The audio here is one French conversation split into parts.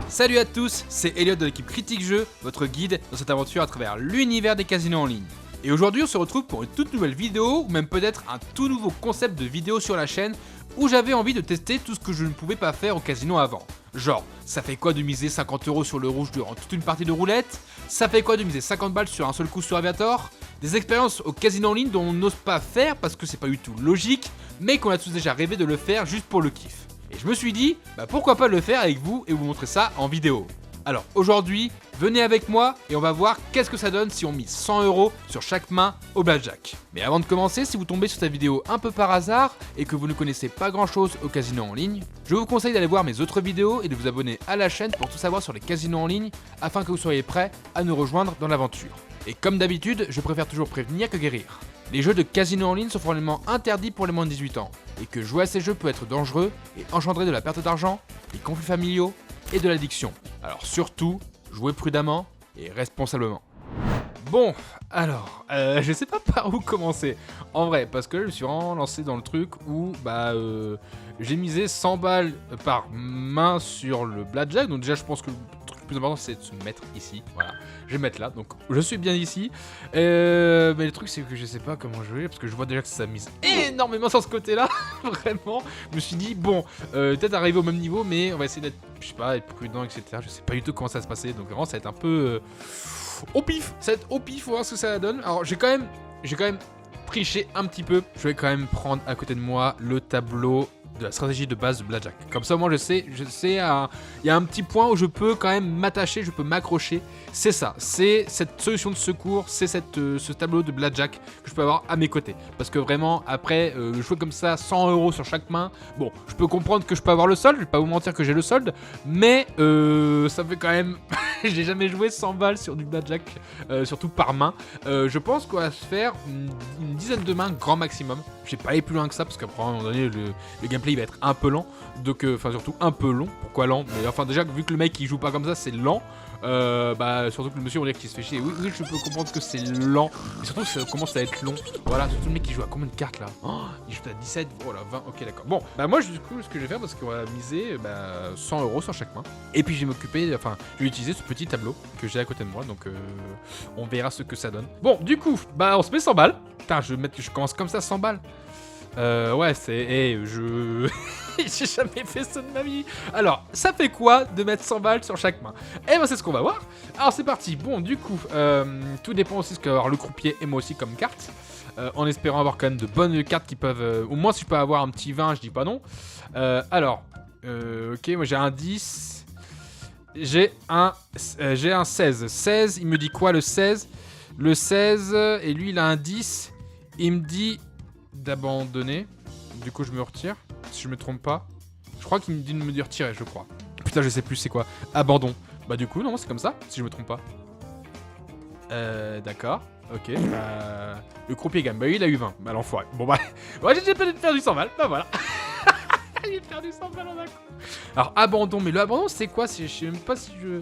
Salut à tous, c'est Elliot de l'équipe Critique Jeux, votre guide dans cette aventure à travers l'univers des casinos en ligne. Et aujourd'hui on se retrouve pour une toute nouvelle vidéo, ou même peut-être un tout nouveau concept de vidéo sur la chaîne, où j'avais envie de tester tout ce que je ne pouvais pas faire au casino avant. Genre, ça fait quoi de miser 50€ sur le rouge durant toute une partie de roulette? Ça fait quoi de miser 50 balles sur un seul coup sur Aviator? Des expériences au casino en ligne dont on n'ose pas faire parce que c'est pas du tout logique, mais qu'on a tous déjà rêvé de le faire juste pour le kiff. Et je me suis dit, pourquoi pas le faire avec vous et vous montrer ça en vidéo. Alors aujourd'hui, venez avec moi et on va voir qu'est-ce que ça donne si on mise 100€ sur chaque main au blackjack. Mais avant de commencer, si vous tombez sur cette vidéo un peu par hasard et que vous ne connaissez pas grand chose au casino en ligne, je vous conseille d'aller voir mes autres vidéos et de vous abonner à la chaîne pour tout savoir sur les casinos en ligne afin que vous soyez prêts à nous rejoindre dans l'aventure. Et comme d'habitude, je préfère toujours prévenir que guérir. Les jeux de casino en ligne sont formellement interdits pour les moins de 18 ans, et que jouer à ces jeux peut être dangereux et engendrer de la perte d'argent, des conflits familiaux et de l'addiction. Alors surtout, jouez prudemment et responsablement. Bon, alors, je sais pas par où commencer, en vrai, parce que je me suis vraiment lancé dans le truc où, j'ai misé 100 balles par main sur le blackjack, donc déjà je pense que le truc le plus important c'est de se mettre ici, voilà, je vais me mettre là, donc je suis bien ici, mais le truc c'est que je sais pas comment jouer, parce que je vois déjà que ça mise énormément sur ce côté-là, vraiment, je me suis dit, bon, peut-être arriver au même niveau, mais on va essayer d'être, je sais pas, être prudent, etc., je sais pas du tout comment ça va se passer, donc vraiment ça va être un peu... au pif, ça va être au pif, faut voir ce que ça donne. Alors j'ai quand même triché un petit peu. Je vais quand même prendre à côté de moi le tableau de la stratégie de base de blackjack. Comme ça moi je sais, il y a un petit point où je peux quand même m'attacher, je peux m'accrocher. C'est ça, c'est cette solution de secours, c'est ce tableau de blackjack que je peux avoir à mes côtés. Parce que vraiment après, jouer comme ça 100€ sur chaque main, bon, je peux comprendre que je peux avoir le solde, je vais pas vous mentir que j'ai le solde, mais ça fait quand même... j'ai jamais joué 100 balles sur du blackjack, surtout par main. Je pense qu'on va se faire une dizaine de mains grand maximum. Je vais pas aller plus loin que ça parce qu'après à un moment donné le gameplay il va être un peu lent, donc surtout un peu long. Pourquoi lent? Mais enfin déjà vu que le mec il joue pas comme ça c'est lent. Surtout que le monsieur on dirait qu'il se fait chier. Oui je peux comprendre que c'est lent, mais surtout ça commence à être long. Voilà, surtout le mec qui joue à combien de cartes là? Il joue à 17, voilà 20, ok d'accord. Bon moi du coup ce que je vais faire parce qu'on va miser 100€ sur chaque main. Et puis je vais m'occuper, je vais utiliser ce petit tableau que j'ai à côté de moi, donc on verra ce que ça donne. Bon du coup on se met 100 balles. Putain je commence comme ça 100 balles. Ouais, c'est... j'ai jamais fait ça de ma vie. Alors, ça fait quoi de mettre 100 balles sur chaque main? C'est ce qu'on va voir. Alors, c'est parti. Bon, du coup, tout dépend aussi de ce que va avoir le croupier et moi aussi comme carte. En espérant avoir quand même de bonnes cartes qui peuvent... au moins, si je peux avoir un petit 20, je dis pas non. Ok, moi j'ai un 10. J'ai un 16. 16, il me dit quoi le 16? Le 16, et lui il a un 10. Il me dit... d'abandonner, du coup je me retire, si je me trompe pas. Je crois qu'il me dit de me retirer, je crois. Putain, je sais plus c'est quoi. Abandon. Bah du coup, non, c'est comme ça, si je me trompe pas. D'accord, ok. Le croupier gagne, il a eu 20, l'enfoiré. Bon ouais, j'ai peut-être perdu 100 balles, voilà. J'ai perdu 100 balles en un coup. Alors, abandon, mais le abandon c'est quoi? Je sais même pas si je...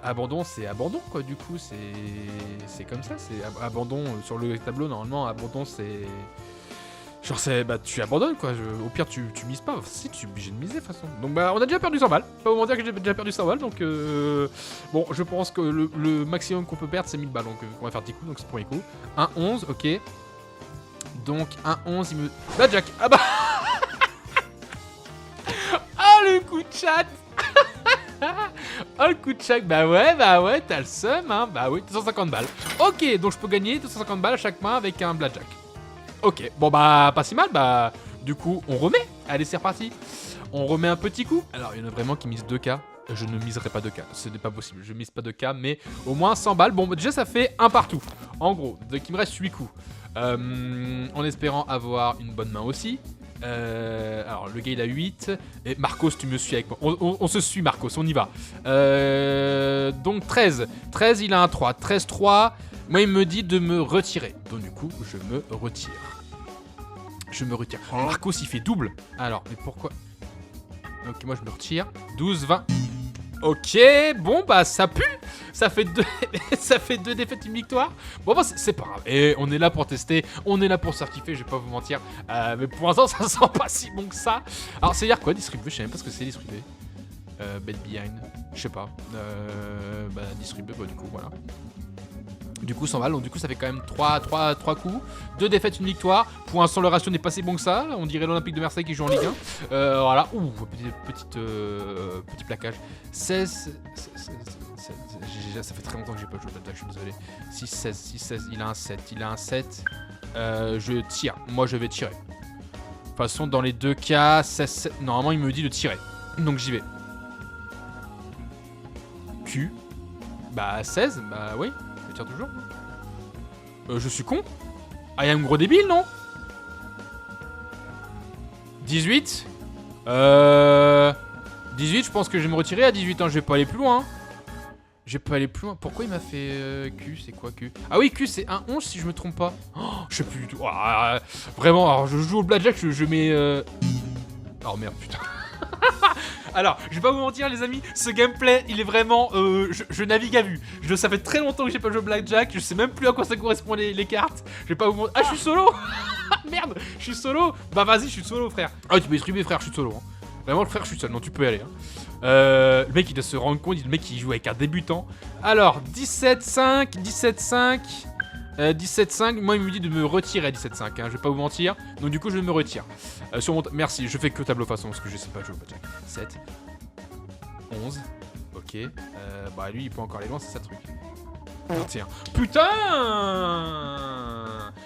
abandon c'est abandon quoi, du coup c'est comme ça, c'est abandon sur le tableau. Normalement abandon c'est genre c'est tu abandonnes quoi, au pire tu mises pas, si tu es obligé de miser de toute façon. Donc on a déjà perdu 100 balles, pas vous mentir que j'ai déjà perdu 100 balles, donc bon je pense que le maximum qu'on peut perdre c'est 1000 balles, donc on va faire 10 coups, donc c'est le premier coup. Un 11, ok, donc un 11 il me... Blackjack, oh le coup de chat. Oh le coup de chaque, bah ouais, t'as le seum, hein, bah oui, 250 balles. Ok, donc je peux gagner 250 balles à chaque main avec un blackjack. Ok, bon pas si mal, du coup, on remet. Allez, c'est reparti. On remet un petit coup. Alors, il y en a vraiment qui misent 2K. Je ne miserai pas 2K, ce n'est pas possible, je mise pas 2K, mais au moins 100 balles. Bon, déjà, ça fait un partout. En gros, donc il me reste 8 coups. En espérant avoir une bonne main aussi. Alors le gars il a 8. Et Marcos, tu me suis avec moi. On se suit Marcos, on y va. Donc 13. 13 il a un 3. 13, 3. Moi il me dit de me retirer. Donc du coup je me retire. Marcos il fait double. Alors mais pourquoi? Ok, moi je me retire. 12, 20. Ok, bon ça pue. Ça fait deux défaites, une victoire. Bon c'est pas grave. Et on est là pour tester, on est là pour se faire kiffer, je vais pas vous mentir. Mais pour l'instant ça sent pas si bon que ça. Alors c'est dire quoi distribuer? Je sais même pas ce que c'est distribuer. Bet behind, je sais pas. Distribuer, du coup, voilà. Du coup, 100 balles, donc du coup, ça fait quand même 3 coups. 2 défaites, une victoire. Pour l'instant, le ratio n'est pas si bon que ça. On dirait l'Olympique de Marseille qui joue en Ligue 1. Voilà. Ouh, petit plaquage. 16. Ça fait très longtemps que j'ai pas joué au blackjack, je suis désolé. 6-16. Il a un 7. Je tire. Moi, je vais tirer. De toute façon, dans les deux cas, 16. Normalement, il me dit de tirer. Donc, j'y vais. Q. 16. Oui. Je tire toujours. Je suis con. Ah, y'a un gros débile, non? 18. 18, je pense que je vais me retirer à 18 ans. Je vais pas aller plus loin. Pourquoi il m'a fait Q? C'est quoi Q? Ah oui, Q, c'est 1-11 si je me trompe pas. Oh, je sais plus du tout. Vraiment, alors je joue au blackjack, je mets... Oh merde, putain. Alors, je vais pas vous mentir les amis, ce gameplay, il est vraiment... je navigue à vue. Ça fait très longtemps que j'ai pas joué au blackjack, je sais même plus à quoi ça correspond les cartes. Je vais pas vous mentir... Ah, je suis solo. Merde, je suis solo. Bah vas-y, je suis solo, frère. Ah, tu peux distribuer, frère, je suis solo. Hein. Vraiment, frère, je suis seul. Non, tu peux y aller. Hein. Le mec, il doit se rendre compte, le mec, il joue avec un débutant. Alors, 17-5, 17-5, moi il me dit de me retirer à 17-5, hein, je vais pas vous mentir. Donc du coup je me retire. Merci, je fais que tableau façon parce que je sais pas jouer au blackjack. 7, 11, ok. Lui il peut encore aller loin, c'est ça le truc. 21. Putain.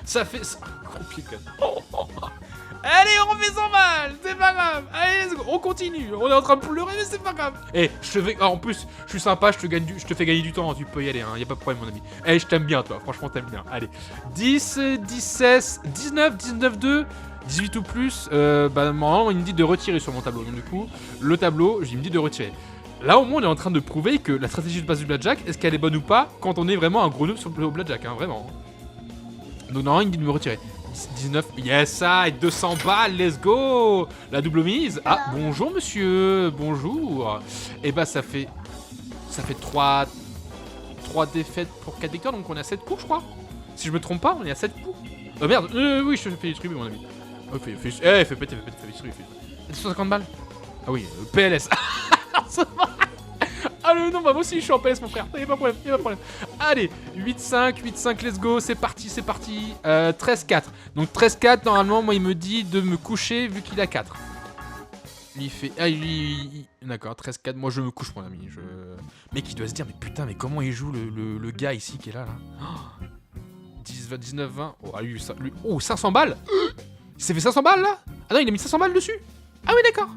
Ça fait... Gros pied quand même. Allez, on refait 100 balles, c'est pas grave. Allez, on continue. On est en train de pleurer, mais c'est pas grave. Je te fais... en plus, je suis sympa, je te fais gagner du temps. Tu peux y aller, hein, y a pas de problème, mon ami. Je t'aime bien, toi. Franchement, t'aimes bien. Allez. 10, 16, 19, 2, 18 ou plus. Normalement, il me dit de retirer sur mon tableau. Donc, du coup, le tableau, il me dit de retirer. Là, au moins, on est en train de prouver que la stratégie de base du blackjack, est-ce qu'elle est bonne ou pas quand on est vraiment un gros noob sur le blackjack, hein, vraiment. Donc, normalement, il me dit de me retirer. 19, yes, ça, 200 balles, let's go. La double mise. Ah, bonjour monsieur, bonjour. Ça fait 3 défaites pour 4 victoires, donc on est à 7 coups, je crois. Si je me trompe pas, on est à 7 coups. Merde, oui, je te fais distribuer, mon ami. Fais péter, distribuer. 250 balles. Ah oui, PLS. Ah non, moi aussi je suis en PS mon frère, y'a pas de problème, Allez, 8-5, let's go, c'est parti. 13-4. Donc 13-4, normalement, moi il me dit de me coucher vu qu'il a 4. Il fait... D'accord, 13-4, moi je me couche mon ami. Mec il doit se dire, mais putain, mais comment il joue le gars ici qui est là oh 19-20, oh 500 balles. Il s'est fait 500 balles là. Ah non, il a mis 500 balles dessus. Ah oui d'accord.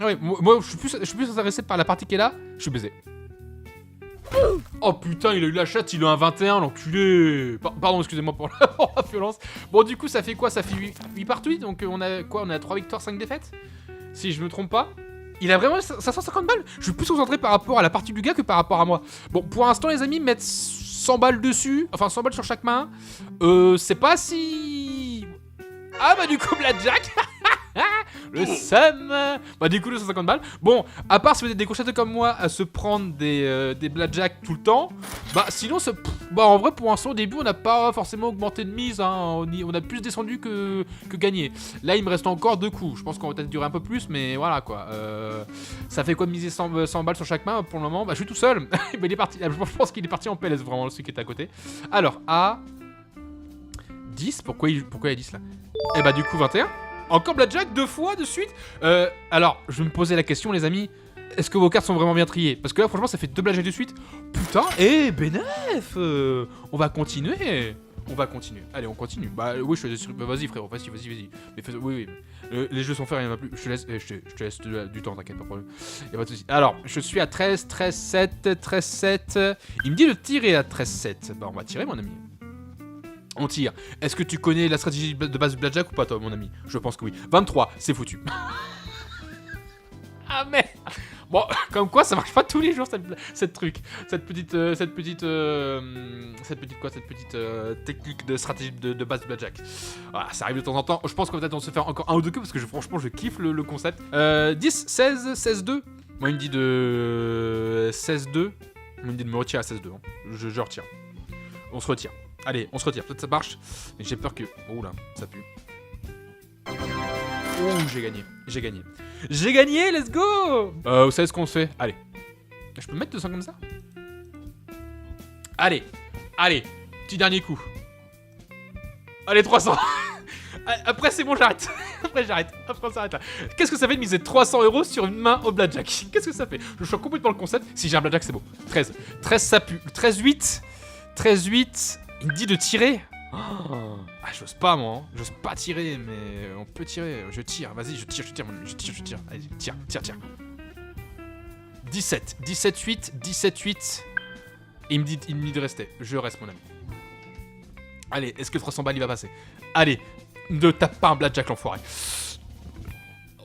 Ah ouais, moi je suis plus intéressé par la partie qui est là, je suis baisé. Oh putain, il a eu la chatte, il a un 21, l'enculé. Pardon, excusez-moi pour la violence. Bon, du coup, ça fait quoi? Ça fait 8 partout, donc on a quoi? On a 3 victoires, 5 défaites? Si je me trompe pas. Il a vraiment 550 balles. Je suis plus concentré par rapport à la partie du gars que par rapport à moi. Bon, pour l'instant, les amis, mettre 100 balles dessus, enfin 100 balles sur chaque main, c'est pas si... Ah bah du coup, blackjack. Le seum. Du coup, le 150 balles. Bon, à part si vous êtes des constateurs comme moi à se prendre des blackjack tout le temps, sinon, en vrai, pour l'instant, au début, on n'a pas forcément augmenté de mise. Hein, on a plus descendu que gagné. Là, il me reste encore 2 coups. Je pense qu'on va peut-être durer un peu plus, mais voilà quoi. Ça fait quoi de miser 100 balles sur chaque main pour le moment? Je suis tout seul. Mais il est parti. Je pense qu'il est parti en PLS, vraiment, celui qui était à côté. Alors, à 10. Pourquoi il y a 10 là? Du coup, 21. Encore blackjack 2 fois de suite. Alors, je vais me poser la question, les amis. Est-ce que vos cartes sont vraiment bien triées? Parce que là, franchement, ça fait 2 blackjack de suite. Putain, bénef. On va continuer. Allez, on continue. Oui, je suis sûr. Vas-y, frérot, vas-y. Mais oui. Les jeux sont faits, il n'y en a plus. Je te laisse du temps, t'inquiète, pas de problème. Y'a pas de soucis. Alors, je suis à 13, 7. Il me dit de tirer à 13, 7. On va tirer, mon ami. On tire. Est-ce que tu connais la stratégie de base du blackjack ou pas, toi, mon ami? Je pense que oui. 23, c'est foutu. Ah merde. Bon, comme quoi, ça marche pas tous les jours, cette petite technique de stratégie de base du blackjack. Voilà, ça arrive de temps en temps. Je pense qu'on va peut-être se faire encore un ou deux coups parce que franchement, je kiffe le concept. 10, 16, 16-2. Moi, il me dit de 16-2. Il me dit de me retirer à 16-2. Hein. Je retire. On se retire. Allez, on se retire, peut-être ça marche, mais j'ai peur que... Oh là, ça pue. Oh, j'ai gagné. J'ai gagné. J'ai gagné, let's go. Vous savez ce qu'on fait? Allez. Je peux mettre 200 comme ça? Allez. Allez. Petit dernier coup. Allez, 300. Après, c'est bon, j'arrête. Après, j'arrête. Après, on s'arrête là. Qu'est-ce que ça fait de miser 300 € sur une main au blackjack? Qu'est-ce que ça fait? Je change complètement le concept. Si j'ai un blackjack, c'est beau. 13. 13, ça pue. 13, 8. 13, 8. Il me dit de tirer. Oh. Ah, j'ose pas, moi. Hein. J'ose pas tirer, mais on peut tirer. Je tire. Vas-y, je tire. Je tire. Allez, tire. 17. 17, 8. 17, 8. Et il me dit de rester. Je reste, mon ami. Allez, est-ce que 300 balles, il va passer? Allez. Ne tape pas un blackjack, l'enfoiré.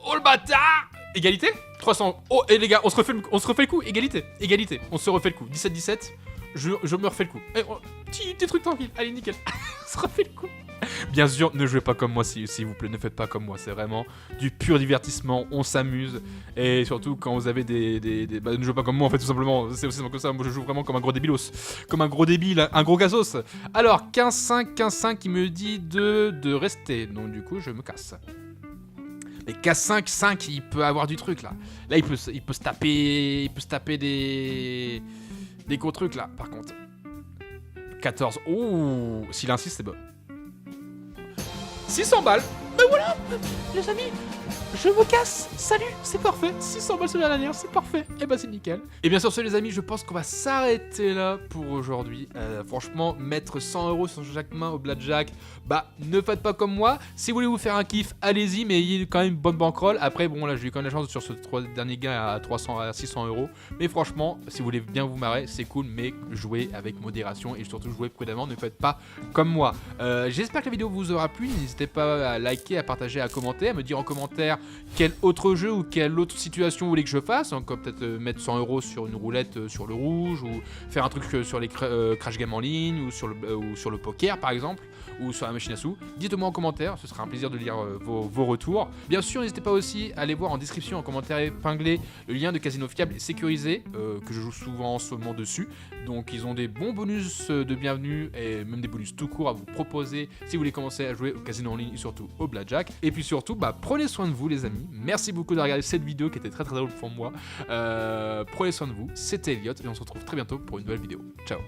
Oh le bâtard! Égalité? 300. Oh, et les gars, on se refait le coup. Égalité. On se refait le coup. 17-17. Je me refais le coup. Eh, petit truc tranquille. Allez, nickel. On se refait le coup. Bien sûr, ne jouez pas comme moi, s'il vous plaît. Ne faites pas comme moi. C'est vraiment du pur divertissement. On s'amuse. Et surtout, quand vous avez bah, ne jouez pas comme moi, en fait, tout simplement. C'est aussi simple que ça. Moi, je joue vraiment comme un gros débilos. Comme un gros débile, un gros gazos. Alors, 15-5, 15-5, il me dit de rester. Donc, du coup, je me casse. Mais K5, 5, il peut avoir du truc, là. Là, il peut se taper... Il peut se taper des gros trucs, là, par contre. 14. Oh, s'il insiste, c'est bon. 600 balles. Mais voilà, les amis, je me casse. Salut, c'est parfait. 600 balles sur la dernière, c'est parfait. Et bah c'est nickel. Et bien sur ce, les amis, je pense qu'on va s'arrêter là pour aujourd'hui. Franchement, mettre 100 € sur chaque main au blackjack, bah ne faites pas comme moi. Si vous voulez vous faire un kiff, allez-y, mais il y a quand même une bonne bankroll. Après, bon là, j'ai eu quand même la chance sur ce dernier gain à 600 €. Mais franchement, si vous voulez bien vous marrer, c'est cool, mais jouez avec modération et surtout jouez prudemment. Ne faites pas comme moi. J'espère que la vidéo vous aura plu. N'hésitez pas à liker, à partager, à commenter, à me dire en commentaire quel autre jeu ou quelle autre situation vous voulez que je fasse, hein, comme peut-être mettre 100 € sur une roulette sur le rouge, ou faire un truc sur les crash games en ligne, ou sur le poker par exemple, ou sur la machine à sous. Dites-moi en commentaire, ce sera un plaisir de lire vos retours. Bien sûr, n'hésitez pas aussi à aller voir en description, en commentaire épinglé, le lien de Casino Fiable et sécurisé, que je joue souvent en ce moment dessus. Donc ils ont des bons bonus de bienvenue, et même des bonus tout court à vous proposer si vous voulez commencer à jouer au casino en ligne et surtout au blackjack. Et puis surtout, bah, prenez soin de vous les amis. Merci beaucoup de regarder cette vidéo qui était très drôle pour moi. Prenez soin de vous, c'était Elliot et on se retrouve très bientôt pour une nouvelle vidéo. Ciao.